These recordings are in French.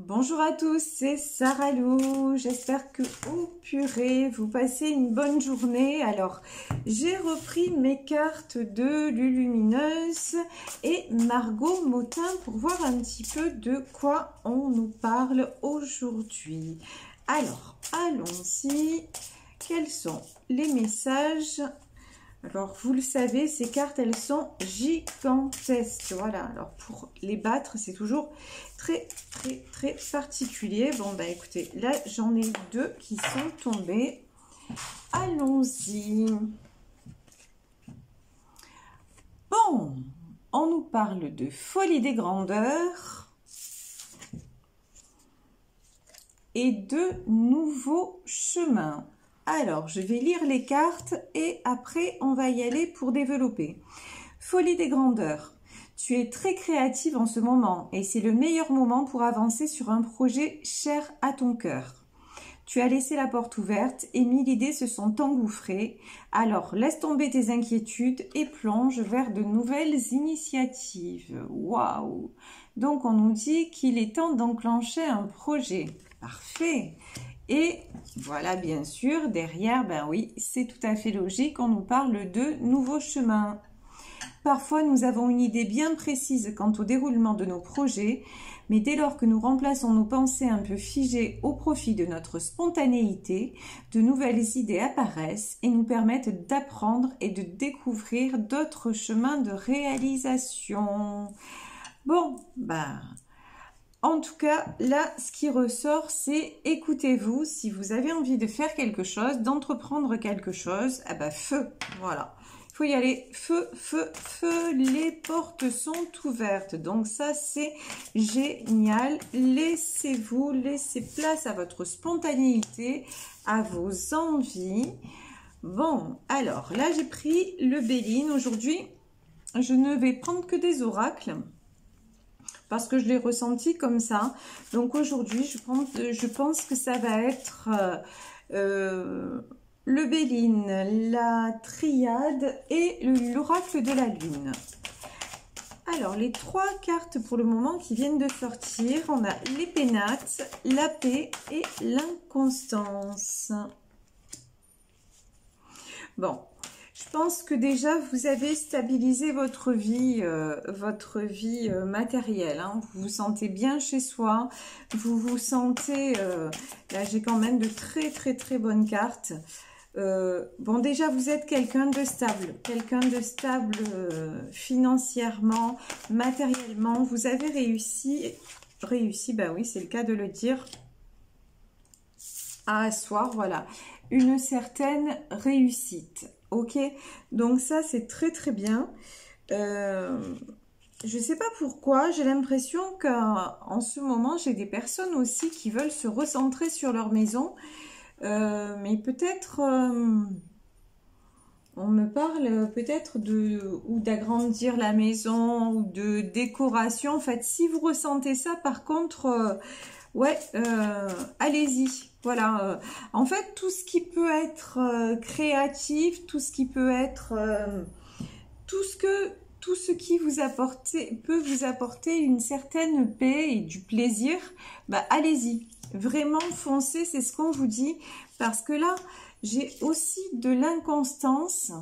Bonjour à tous, c'est Sarah Lou. J'espère que, oh purée, vous passez une bonne journée. Alors, j'ai repris mes cartes de Lulumineuse et Margot Motin pour voir un petit peu de quoi on nous parle aujourd'hui. Alors, allons-y. Quels sont les messages ? Alors, vous le savez, ces cartes, elles sont gigantesques. Voilà, alors pour les battre, c'est toujours très particulier. Bon, bah écoutez, là, j'en ai deux qui sont tombés. Allons-y. Bon, on nous parle de folie des grandeurs et de nouveaux chemins. Alors, je vais lire les cartes et après, on va y aller pour développer. Folie des grandeurs. Tu es très créative en ce moment et c'est le meilleur moment pour avancer sur un projet cher à ton cœur. Tu as laissé la porte ouverte et 1000 idées se sont engouffrées. Alors, laisse tomber tes inquiétudes et plonge vers de nouvelles initiatives. Waouh! Donc, on nous dit qu'il est temps d'enclencher un projet. Parfait! Et voilà, bien sûr, derrière, ben oui, c'est tout à fait logique, on nous parle de nouveaux chemins. Parfois, nous avons une idée bien précise quant au déroulement de nos projets, mais dès lors que nous remplaçons nos pensées un peu figées au profit de notre spontanéité, de nouvelles idées apparaissent et nous permettent d'apprendre et de découvrir d'autres chemins de réalisation. Bon, ben... En tout cas, là, ce qui ressort, c'est écoutez-vous. Si vous avez envie de faire quelque chose, d'entreprendre quelque chose, eh ben, feu, voilà. Il faut y aller, feu, feu, feu. Les portes sont ouvertes. Donc ça, c'est génial. Laissez-vous, laissez place à votre spontanéité, à vos envies. Bon, alors, là, j'ai pris le Béline. Aujourd'hui, je ne vais prendre que des oracles, parce que je l'ai ressenti comme ça. Donc aujourd'hui, je pense que ça va être le Béline, la Triade et l'oracle de la Lune. Alors, les trois cartes pour le moment qui viennent de sortir, on a les pénates, la paix et l'inconstance. Bon. Je pense que déjà, vous avez stabilisé votre vie matérielle. Hein. Vous vous sentez bien chez soi. Vous vous sentez... là, j'ai quand même de très bonnes cartes. Bon, déjà, vous êtes quelqu'un de stable. Quelqu'un de stable financièrement, matériellement. Vous avez réussi, bah oui, c'est le cas de le dire, à asseoir, voilà, une certaine réussite. Ok, donc ça c'est très bien. Je ne sais pas pourquoi, j'ai l'impression qu'en ce moment j'ai des personnes aussi qui veulent se recentrer sur leur maison, mais peut-être on me parle peut-être ou d'agrandir la maison ou de décoration. En fait, si vous ressentez ça, par contre, ouais, allez-y. Voilà, en fait, tout ce qui peut être créatif, tout ce qui peut être, tout ce qui peut vous apporter une certaine paix et du plaisir, bah allez-y, vraiment foncez, c'est ce qu'on vous dit, parce que là, j'ai aussi de l'inconstance.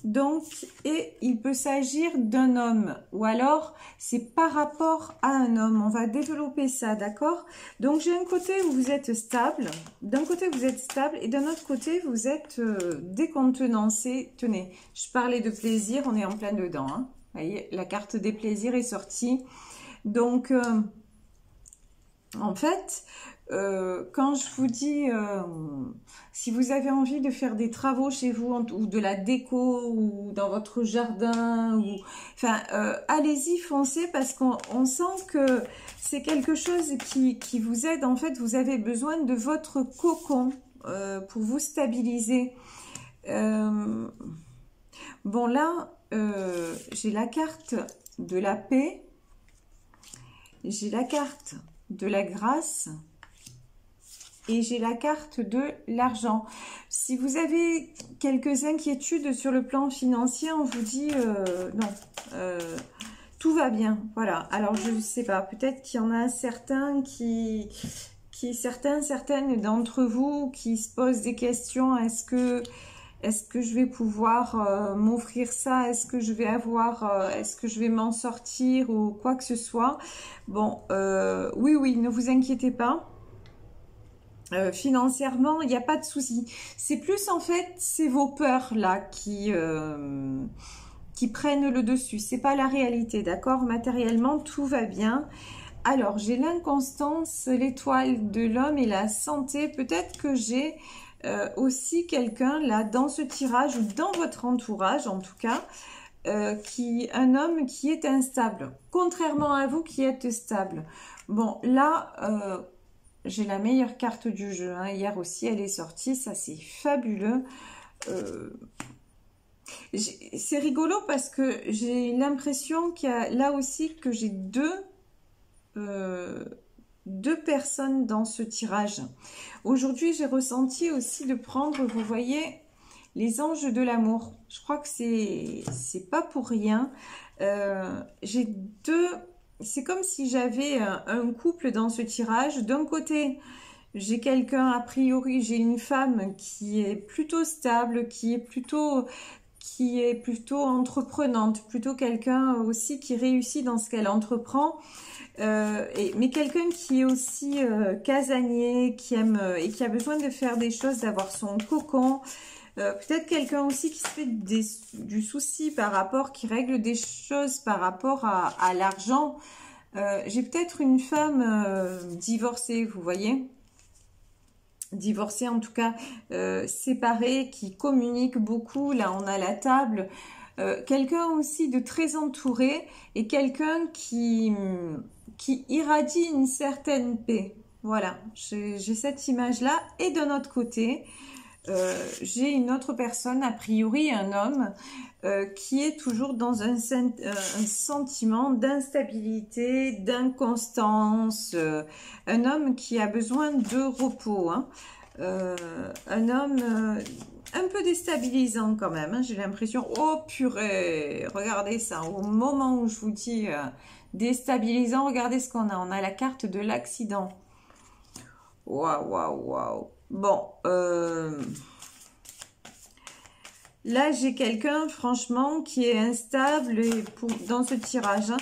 Donc, et il peut s'agir d'un homme, ou alors c'est par rapport à un homme. On va développer ça, d'accord? Donc, j'ai un côté où vous êtes stable, d'un côté vous êtes stable, et d'un autre côté vous êtes décontenancé. Tenez, je parlais de plaisir, on est en plein dedans. Hein. Vous voyez, la carte des plaisirs est sortie. Donc, en fait... quand je vous dis, si vous avez envie de faire des travaux chez vous, ou de la déco, ou dans votre jardin, ou enfin, allez-y, foncez, parce qu'on sent que c'est quelque chose qui vous aide. En fait, vous avez besoin de votre cocon pour vous stabiliser. Bon, là, j'ai la carte de la paix, j'ai la carte de la grâce, et j'ai la carte de l'argent. Si vous avez quelques inquiétudes sur le plan financier, on vous dit non. tout va bien. Voilà. Alors, je ne sais pas. Peut-être qu'il y en a certains certaines d'entre vous qui se posent des questions. Est-ce que je vais pouvoir m'offrir ça? Est-ce que je vais avoir, est-ce que je vais m'en sortir ou quoi que ce soit? Bon, oui, oui, ne vous inquiétez pas. Financièrement, il n'y a pas de souci. C'est plus en fait, c'est vos peurs là qui prennent le dessus. C'est pas la réalité, d'accord? Matériellement, tout va bien. Alors, j'ai l'inconstance, l'étoile de l'homme et la santé. Peut-être que j'ai aussi quelqu'un là dans ce tirage ou dans votre entourage en tout cas, un homme qui est instable. Contrairement à vous qui êtes stable. Bon, là, j'ai la meilleure carte du jeu. Hein. Hier aussi, elle est sortie. Ça, c'est fabuleux. C'est rigolo parce que j'ai l'impression qu'il y a là aussi que j'ai deux personnes dans ce tirage. Aujourd'hui, j'ai ressenti aussi de prendre, vous voyez, les anges de l'amour. Je crois que c'est pas pour rien. J'ai deux... C'est comme si j'avais un couple dans ce tirage. D'un côté, j'ai quelqu'un, a priori, j'ai une femme qui est plutôt stable, qui est plutôt entreprenante, plutôt quelqu'un aussi qui réussit dans ce qu'elle entreprend. Mais quelqu'un qui est aussi casanier, qui aime et qui a besoin de faire des choses, d'avoir son cocon. Peut-être quelqu'un aussi qui se fait du souci par rapport, qui règle des choses par rapport à l'argent. J'ai peut-être une femme divorcée, vous voyez, divorcée en tout cas, séparée, qui communique beaucoup. Là, on a la table. Quelqu'un aussi de très entouré et quelqu'un qui irradie une certaine paix. Voilà, j'ai cette image-là. Et d'un autre côté, j'ai une autre personne, a priori un homme, qui est toujours dans un sentiment d'instabilité, d'inconstance, un homme qui a besoin de repos, hein. Un homme un peu déstabilisant quand même, hein, j'ai l'impression. Oh purée, regardez ça, au moment où je vous dis déstabilisant, regardez ce qu'on a. On a la carte de l'accident. Waouh, waouh, waouh. Bon, là j'ai quelqu'un franchement qui est instable et dans ce tirage, hein,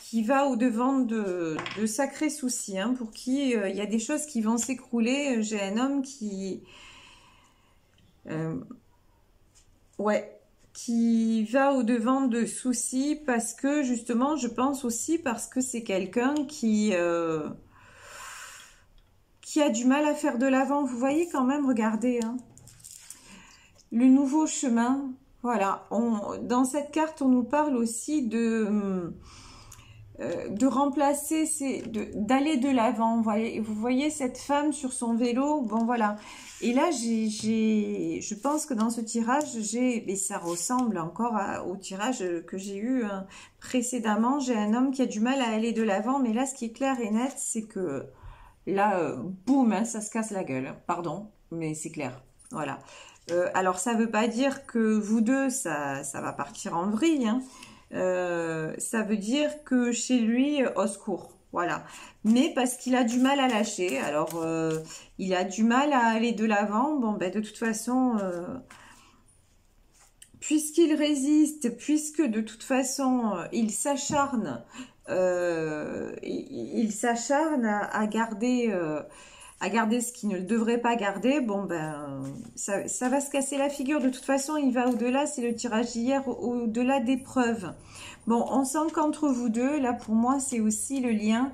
qui va au-devant de sacrés soucis, hein, pour qui il y a des choses qui vont s'écrouler. J'ai un homme qui... ouais, qui va au-devant de soucis parce que justement, je pense aussi parce que c'est quelqu'un qui a du mal à faire de l'avant. Vous voyez quand même, regardez, hein, le nouveau chemin. Voilà, dans cette carte, on nous parle aussi de remplacer, d'aller de l'avant. Vous voyez cette femme sur son vélo, bon voilà. Et là, je pense que dans ce tirage, et ça ressemble encore au tirage que j'ai eu précédemment, j'ai un homme qui a du mal à aller de l'avant, mais là, ce qui est clair et net, c'est que là, boum, hein, ça se casse la gueule. Pardon, mais c'est clair. Voilà. Alors, ça ne veut pas dire que vous deux, ça va partir en vrille, hein. Ça veut dire que chez lui, au secours, voilà. Mais parce qu'il a du mal à lâcher, alors il a du mal à aller de l'avant. Bon, ben de toute façon, puisqu'il résiste, puisque de toute façon il s'acharne, à garder ce qu'il ne devrait pas garder, bon ben ça va se casser la figure. De toute façon, il va au-delà, c'est le tirage d'hier, au-delà des preuves. Bon, on sent qu'entre vous deux, là pour moi, c'est aussi le lien.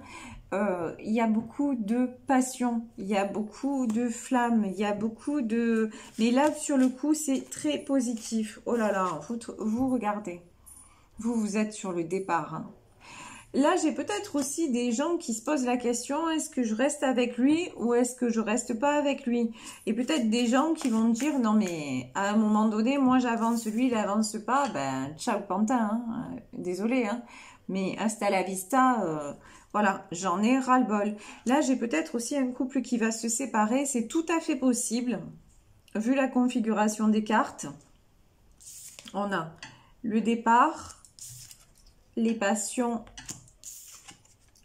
Il y a beaucoup de passion, il y a beaucoup de flamme, il y a beaucoup de... Mais là, sur le coup, c'est très positif. Oh là là, vous regardez. Vous êtes sur le départ, hein. Là, j'ai peut-être aussi des gens qui se posent la question, est-ce que je reste avec lui ou est-ce que je reste pas avec lui? Et peut-être des gens qui vont dire, non mais à un moment donné, moi j'avance, lui il avance pas, ben ciao pantin, hein. Désolé, hein. Mais hasta la vista, voilà, j'en ai ras-le-bol. Là, j'ai peut-être aussi un couple qui va se séparer, c'est tout à fait possible, vu la configuration des cartes. On a le départ, les passions,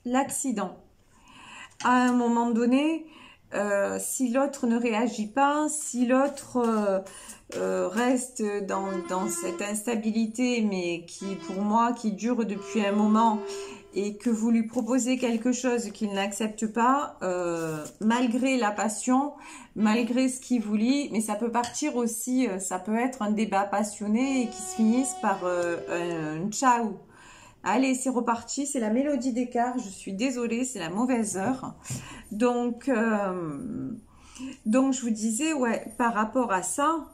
l'accident. À un moment donné, si l'autre ne réagit pas, si l'autre reste dans cette instabilité, mais qui, pour moi, qui dure depuis un moment, et que vous lui proposez quelque chose qu'il n'accepte pas, malgré la passion, malgré ce qui vous lie, mais ça peut partir aussi, ça peut être un débat passionné et qui se finisse par un ciao. Allez, c'est reparti, c'est la mélodie des quarts, je suis désolée, c'est la mauvaise heure. Donc je vous disais, ouais, par rapport à ça,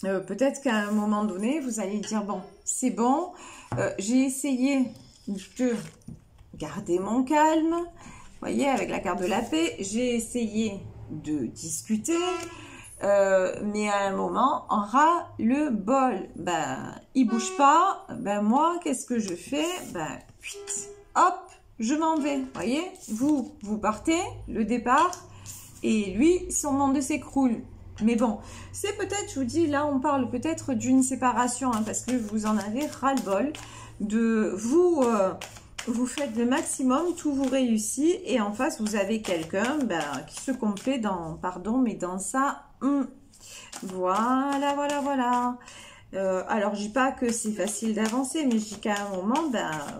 peut-être qu'à un moment donné, vous allez dire, bon, c'est bon, j'ai essayé de garder mon calme, vous voyez, avec la carte de la paix, j'ai essayé de discuter, mais à un moment, on ras le bol, ben, il bouge pas, ben moi, qu'est-ce que je fais? Ben, hop, je m'en vais, vous voyez, vous partez, le départ, et lui, son monde s'écroule. Mais bon, c'est peut-être, je vous dis, là, on parle peut-être d'une séparation, hein, parce que vous en avez ras-le-bol, de vous, vous faites le maximum, tout vous réussit, et en face, vous avez quelqu'un qui se complaît dans, pardon, mais dans ça, voilà, voilà, voilà. Alors, je dis pas que c'est facile d'avancer, mais je dis qu'à un moment,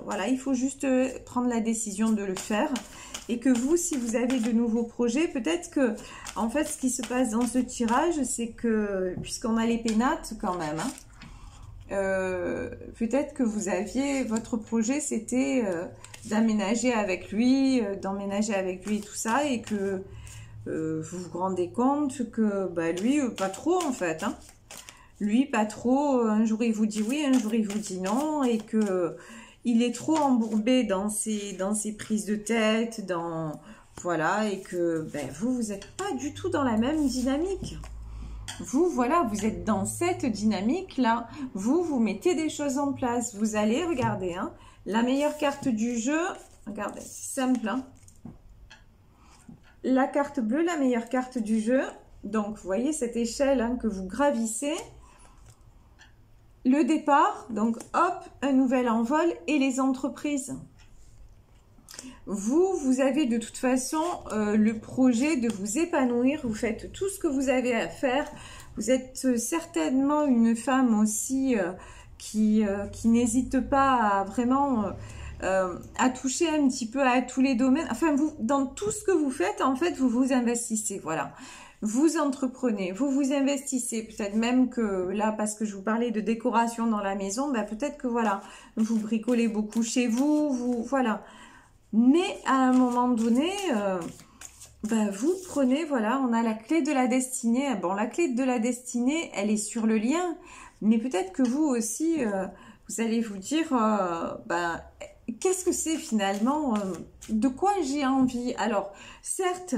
voilà, il faut juste prendre la décision de le faire. Et que vous, si vous avez de nouveaux projets, peut-être que, en fait, ce qui se passe dans ce tirage, c'est que, puisqu'on a les pénates quand même, hein, peut-être que vous aviez, votre projet, c'était d'aménager avec lui, d'emménager avec lui et tout ça, et que vous vous rendez compte que, lui, pas trop, en fait, hein. Lui, pas trop, un jour il vous dit oui, un jour il vous dit non, et que il est trop embourbé dans ses prises de tête, voilà, et que vous n'êtes pas du tout dans la même dynamique. Vous, voilà, vous êtes dans cette dynamique-là. Vous mettez des choses en place. Vous allez, regardez, hein, la meilleure carte du jeu, regardez, c'est simple, hein. La carte bleue, la meilleure carte du jeu. Donc, vous voyez cette échelle, hein, que vous gravissez. Le départ, donc hop, un nouvel envol, et les entreprises. Vous avez de toute façon le projet de vous épanouir, vous faites tout ce que vous avez à faire. Vous êtes certainement une femme aussi qui n'hésite pas à vraiment à toucher un petit peu à tous les domaines. Enfin, vous, dans tout ce que vous faites, en fait, vous vous investissez, voilà. Vous entreprenez, vous vous investissez, peut-être même que là, parce que je vous parlais de décoration dans la maison, peut-être que voilà, vous bricolez beaucoup chez vous, voilà. Mais à un moment donné, vous prenez, voilà, on a la clé de la destinée. Bon, la clé de la destinée, elle est sur le lien, mais peut-être que vous aussi, vous allez vous dire, qu'est-ce que c'est finalement, de quoi j'ai envie? Alors, certes,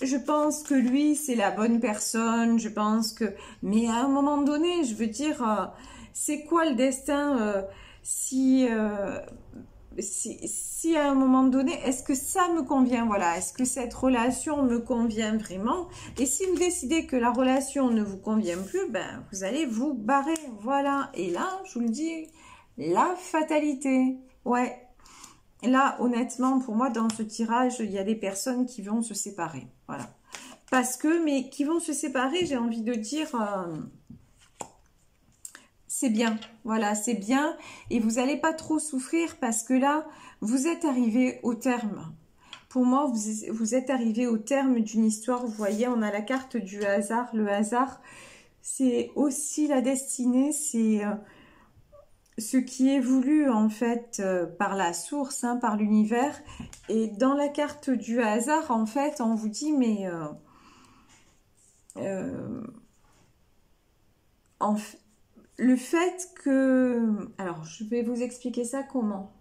je pense que lui, c'est la bonne personne, je pense que... Mais à un moment donné, je veux dire, c'est quoi le destin si à un moment donné, est-ce que ça me convient? Voilà, est-ce que cette relation me convient vraiment? Et si vous décidez que la relation ne vous convient plus, vous allez vous barrer, voilà. Et là, je vous le dis, la fatalité, ouais. Là, honnêtement, pour moi, dans ce tirage, il y a des personnes qui vont se séparer. Voilà. Parce que, mais qui vont se séparer, j'ai envie de dire, c'est bien. Voilà, c'est bien. Et vous n'allez pas trop souffrir parce que là, vous êtes arrivé au terme. Pour moi, vous êtes arrivé au terme d'une histoire. Vous voyez, on a la carte du hasard. Le hasard, c'est aussi la destinée, c'est... ce qui est voulu en fait par la source, hein, par l'univers. Et dans la carte du hasard, en fait, on vous dit, mais le fait que... Alors, je vais vous expliquer ça comment.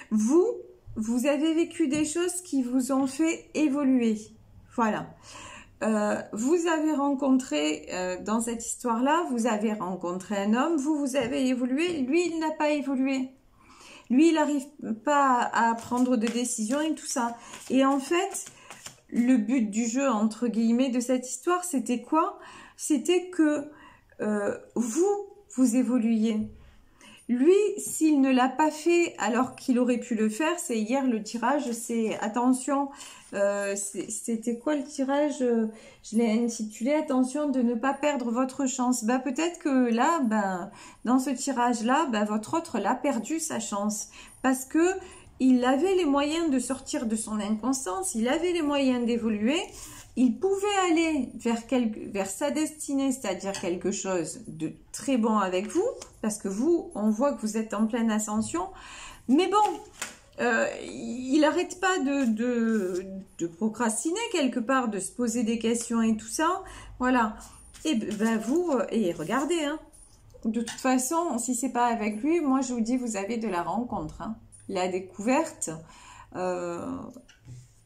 Vous avez vécu des choses qui vous ont fait évoluer. Voilà. Vous avez rencontré, dans cette histoire-là, vous avez rencontré un homme, vous avez évolué, lui, il n'a pas évolué. Lui, il n'arrive pas à prendre de décision et tout ça. Et en fait, le but du jeu, entre guillemets, de cette histoire, c'était quoi? C'était que vous évoluiez. Lui, s'il ne l'a pas fait alors qu'il aurait pu le faire, c'est hier le tirage, c'est attention, c'était quoi le tirage? Je l'ai intitulé attention de ne pas perdre votre chance. Bah peut-être que là, ben dans ce tirage-là, ben, votre autre l'a perdu sa chance parce que il avait les moyens de sortir de son inconscience, il avait les moyens d'évoluer. Il pouvait aller vers sa destinée, c'est-à-dire quelque chose de très bon avec vous, parce que vous, on voit que vous êtes en pleine ascension. Mais bon, il n'arrête pas de procrastiner quelque part, de se poser des questions et tout ça. Voilà. Et ben vous, et regardez, hein, de toute façon, si c'est pas avec lui, moi je vous dis, vous avez de la rencontre, hein, la découverte.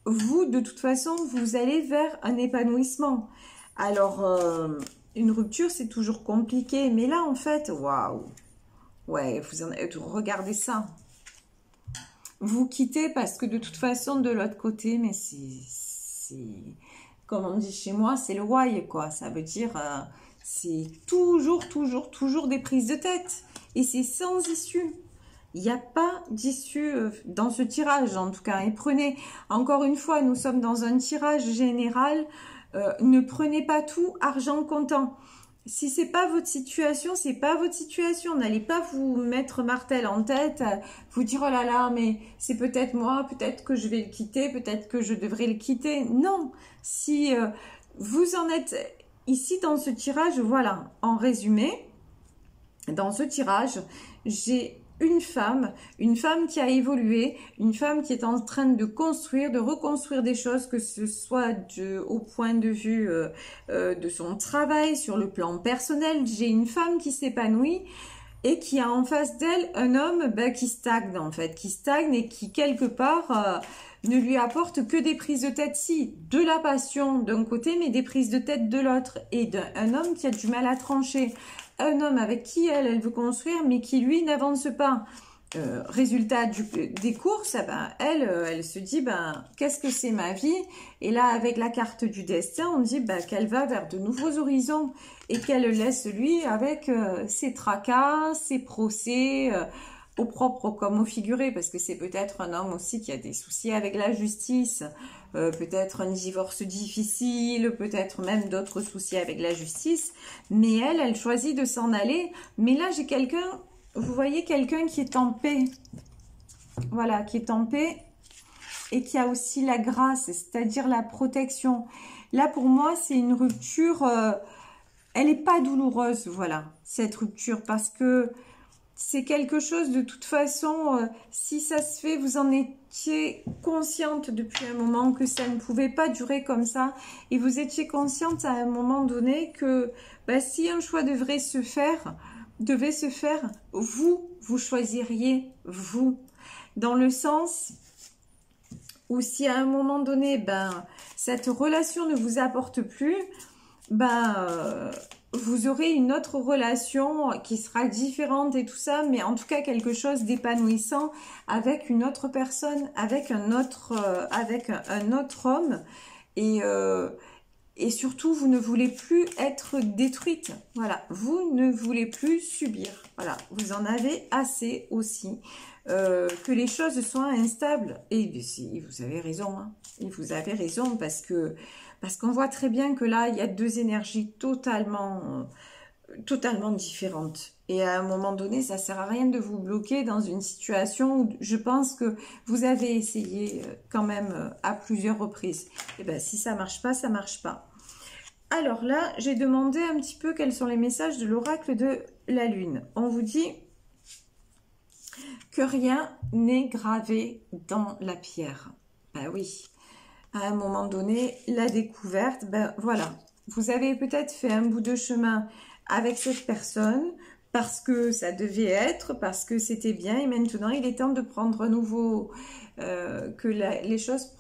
Vous, de toute façon, vous allez vers un épanouissement. Alors, une rupture, c'est toujours compliqué. Mais là, en fait, waouh. Ouais, regardez ça. Vous quittez parce que de toute façon, de l'autre côté, mais c'est... Comme on dit chez moi, c'est le why, quoi. Ça veut dire, c'est toujours des prises de tête. Et c'est sans issue. Il n'y a pas d'issue dans ce tirage, en tout cas. Et prenez, encore une fois, nous sommes dans un tirage général. Ne prenez pas tout argent comptant. Si c'est pas votre situation, c'est pas votre situation. N'allez pas vous mettre martel en tête, vous dire, oh là là, mais c'est peut-être moi, peut-être que je vais le quitter, peut-être que je devrais le quitter. Non, si vous en êtes ici dans ce tirage, voilà, en résumé, dans ce tirage, j'ai une femme qui a évolué, une femme qui est en train de construire, de reconstruire des choses, que ce soit au point de vue de son travail, sur le plan personnel. J'ai une femme qui s'épanouit et qui a en face d'elle un homme qui stagne en fait, qui stagne et qui quelque part ne lui apporte que des prises de tête, si, de la passion d'un côté, mais des prises de tête de l'autre, et un homme qui a du mal à trancher. Un homme avec qui elle veut construire, mais qui lui n'avance pas. Résultat des courses, elle se dit, qu'est-ce que c'est ma vie? Et là, avec la carte du destin, on dit qu'elle va vers de nouveaux horizons et qu'elle laisse lui avec ses tracas, ses procès, au propre comme au figuré, parce que c'est peut-être un homme aussi qui a des soucis avec la justice, peut-être un divorce difficile, peut-être même d'autres soucis avec la justice, mais elle choisit de s'en aller. Mais là, j'ai quelqu'un, vous voyez, quelqu'un qui est en paix, voilà, qui est en paix et qui a aussi la grâce, c'est-à-dire la protection. Là, pour moi, c'est une rupture, elle n'est pas douloureuse, voilà, cette rupture, parce que c'est quelque chose, de toute façon, si ça se fait, vous en étiez consciente depuis un moment que ça ne pouvait pas durer comme ça. Et vous étiez consciente à un moment donné que si un choix devait se faire, vous choisiriez vous. Dans le sens où si à un moment donné, cette relation ne vous apporte plus, vous aurez une autre relation qui sera différente et tout ça, mais en tout cas quelque chose d'épanouissant avec une autre personne, avec un autre homme. Et surtout, vous ne voulez plus être détruite. Voilà, vous ne voulez plus subir. Voilà, vous en avez assez aussi. Que les choses soient instables. Et si, vous avez raison, hein. Et vous avez raison parce qu'on voit très bien que là, il y a deux énergies totalement différentes. Et à un moment donné, ça sert à rien de vous bloquer dans une situation où je pense que vous avez essayé quand même à plusieurs reprises. Et si ça marche pas, ça marche pas. Alors là, j'ai demandé un petit peu quels sont les messages de l'oracle de la Lune. On vous dit que rien n'est gravé dans la pierre. Oui. À un moment donné, la découverte, voilà. Vous avez peut-être fait un bout de chemin avec cette personne parce que ça devait être, parce que c'était bien, et maintenant il est temps de prendre un nouveau, que les choses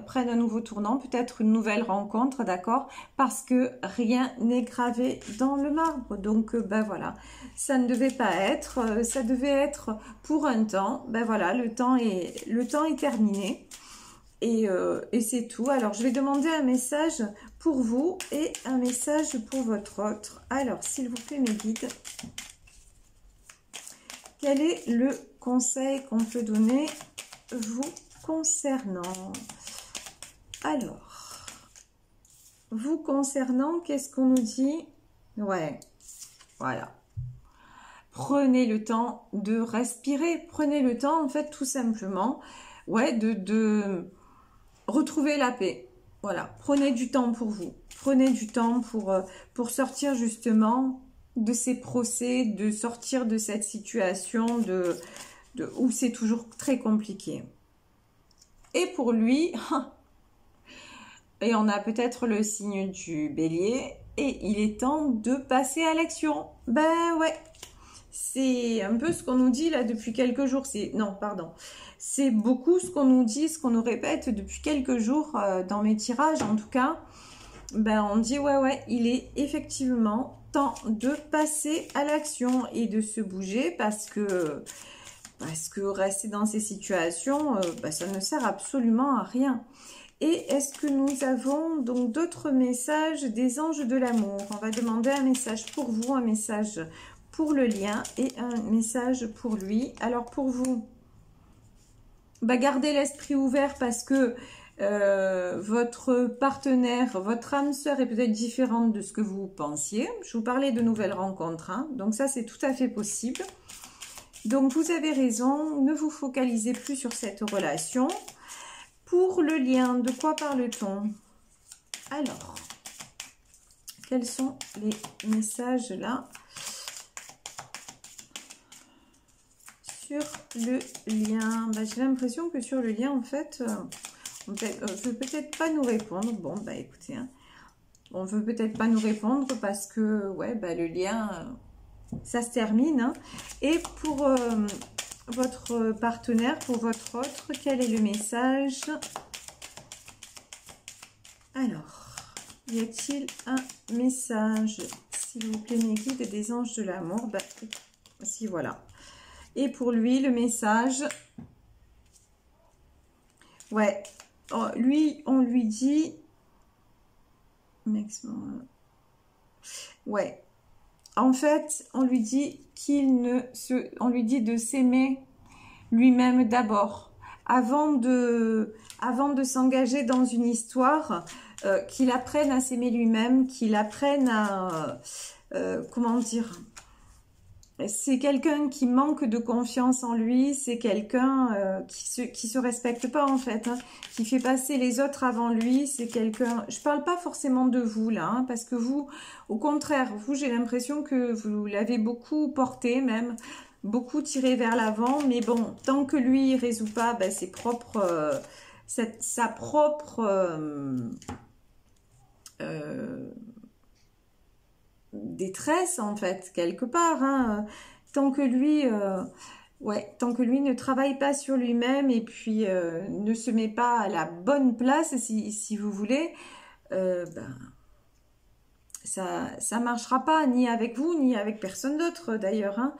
prennent un nouveau tournant, peut-être une nouvelle rencontre, d'accord, parce que rien n'est gravé dans le marbre. Donc voilà, ça ne devait pas être, ça devait être pour un temps. Voilà, le temps est terminé. Et c'est tout. Alors, je vais demander un message pour vous et un message pour votre autre. Alors, s'il vous plaît, mes guides, Quel est le conseil qu'on peut donner vous concernant? Alors, vous concernant, qu'est-ce qu'on nous dit? Ouais, voilà. Prenez le temps de respirer. Prenez le temps, en fait, tout simplement, ouais, de retrouver la paix. Voilà, prenez du temps pour vous. Prenez du temps pour sortir justement de ces procès, de sortir de cette situation où c'est toujours très compliqué. Et pour lui, et on a peut-être le signe du bélier, et il est temps de passer à l'action. Ben ouais, c'est un peu ce qu'on nous dit là depuis quelques jours. Non, pardon. C'est beaucoup ce qu'on nous dit, ce qu'on nous répète depuis quelques jours dans mes tirages en tout cas. Ben on dit ouais, il est effectivement temps de passer à l'action et de se bouger parce que rester dans ces situations, ben, ça ne sert absolument à rien. Et est-ce que nous avons donc d'autres messages des anges de l'amour? On va demander un message pour vous, un message pour le lien et un message pour lui. Alors pour vous, bah gardez l'esprit ouvert parce que votre partenaire, votre âme sœur est peut-être différente de ce que vous pensiez. Je vous parlais de nouvelles rencontres, hein, donc ça c'est tout à fait possible. Donc vous avez raison, ne vous focalisez plus sur cette relation. Pour le lien, de quoi parle-t-on? Alors, quels sont les messages là sur le lien? Bah, j'ai l'impression que sur le lien, en fait, on ne veut peut-être pas nous répondre. Bon, bah écoutez, hein, on veut peut-être pas nous répondre parce que, ouais, bah, le lien, ça se termine. Hein. Et pour votre partenaire, pour votre autre, quel est le message? Alors, y a-t-il un message, s'il vous plaît, mes guides des anges de l'amour? Bah, si, voilà. Et pour lui, le message, ouais, oh, lui, on lui dit, ouais, en fait, on lui dit on lui dit de s'aimer lui-même d'abord, avant de s'engager dans une histoire, qu'il apprenne à s'aimer lui-même, qu'il apprenne à, comment dire, c'est quelqu'un qui manque de confiance en lui, c'est quelqu'un qui se respecte pas en fait, hein, qui fait passer les autres avant lui, c'est quelqu'un, je parle pas forcément de vous là, hein, parce que vous, au contraire, vous j'ai l'impression que vous l'avez beaucoup porté même, beaucoup tiré vers l'avant, mais bon, tant que lui il résout pas ben, ses propres, sa propre détresse en fait quelque part, hein. Tant que lui tant que lui ne travaille pas sur lui-même et puis ne se met pas à la bonne place si vous voulez, ben ça marchera pas ni avec vous ni avec personne d'autre d'ailleurs, hein.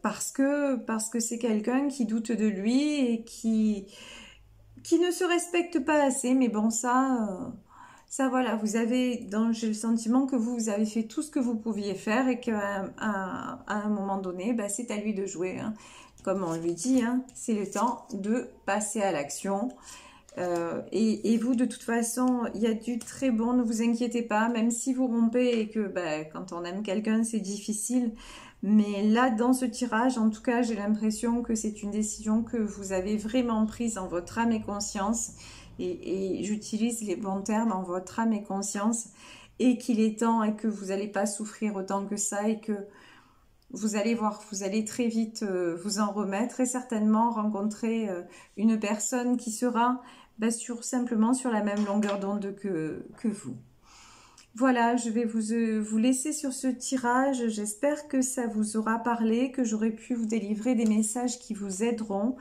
Parce que c'est quelqu'un qui doute de lui et qui ne se respecte pas assez, mais bon ça voilà, j'ai le sentiment que vous avez fait tout ce que vous pouviez faire et qu'à un moment donné, bah, c'est à lui de jouer. Hein. Comme on lui dit, hein, c'est le temps de passer à l'action. Et vous, de toute façon, il y a du très bon, ne vous inquiétez pas, même si vous rompez et que bah, quand on aime quelqu'un, c'est difficile. Mais là, dans ce tirage, en tout cas, j'ai l'impression que c'est une décision que vous avez vraiment prise en votre âme et conscience. Et j'utilise les bons termes en votre âme et conscience, et qu'il est temps et que vous n'allez pas souffrir autant que ça et que vous allez voir, vous allez très vite vous en remettre et certainement rencontrer une personne qui sera simplement sur la même longueur d'onde que vous. Voilà, je vais vous laisser sur ce tirage. J'espère que ça vous aura parlé, que j'aurai pu vous délivrer des messages qui vous aideront.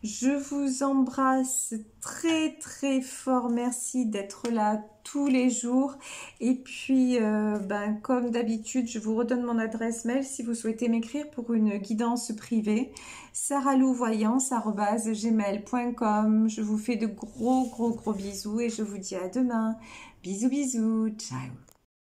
Je vous embrasse très très fort. Merci d'être là tous les jours. Et puis, comme d'habitude, je vous redonne mon adresse mail si vous souhaitez m'écrire pour une guidance privée. sarahlouvoyance@gmail.com. Je vous fais de gros bisous et je vous dis à demain. Bisous, bisous. Ciao.